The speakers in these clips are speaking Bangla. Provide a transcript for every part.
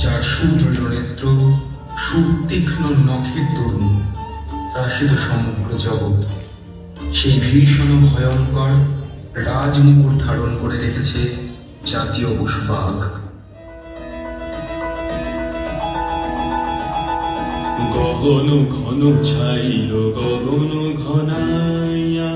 যার সুদৃঢ় নেত্র, সুতীক্ষ্ণ নখের তরুণ ত্রাসিত সমগ্র জগৎ, সেই ভীষণ ভয়ঙ্কর রাজমুকুট ধারণ করে রেখেছে জাতীয় পশু বাঘ। গগন ঘন ছাইল গগন ঘনাইয়া,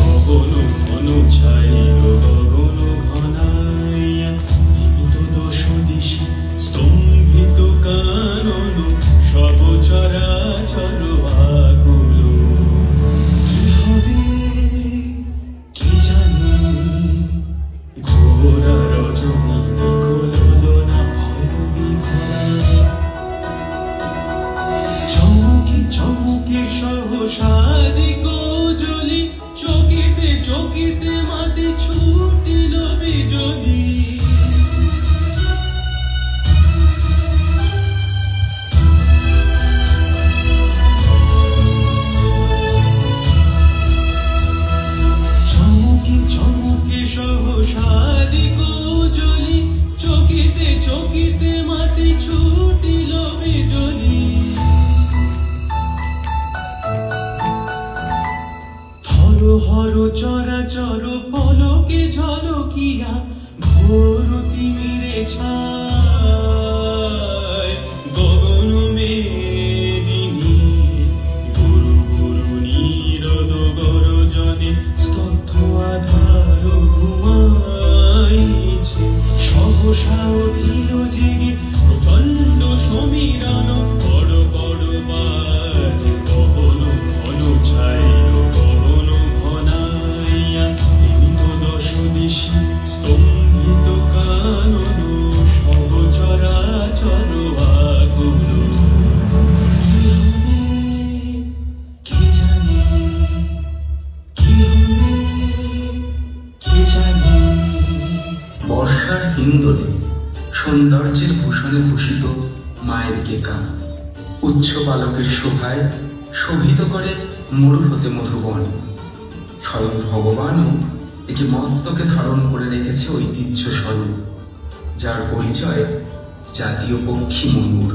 গগন ঘন ছাইল গগন ঘনাইয়া, স্থিত দশ দিশি স্তম্ভিত কানন, সব চরাচর আকুল। কি হবে কে জানে, ঘোরা রজনী কলনা ভয় বিভরা। চমকে চমকে সহসাদি গোজলি, চকিতে চকিতে মাতি ছুটিল বিজলি। চমকে চমকে সহসাদি গোজলি, চকিতে চকিতে মাতি ছুটিল বিজলি। হর চরাচর পলকে ঝলকিয়া, ঘোর তিমিরে ছায় গগন মেদিনী। গুরু গুরু নীরদ গরজনে স্তব্ধ আধার ঘুমাইছে। সহসা উঠিল জেগে প্রচণ্ড সমীরণ, বড় বড় বাজ গগন ঘন ছাইল গগন ঘনাইয়া, স্থিত দশ দিশি স্তম্ভিত কানন, সব চরাচর আকুল। কি হবে কে জানে, কি হবে কে জানে। বর্ষার হিন্দোলে সৌন্দর্যের ভূষণে ভূষিত মায়ের কেকা, উচ্চ পালকের শোভায় শোভিত করে মরু হতে মধুবন। স্বয়ং ভগবানও একে মস্তকে ধারণ করে রেখেছে ঐতিহ্য স্বরূপ, যার পরিচয় জাতীয় পক্ষী ময়ূর।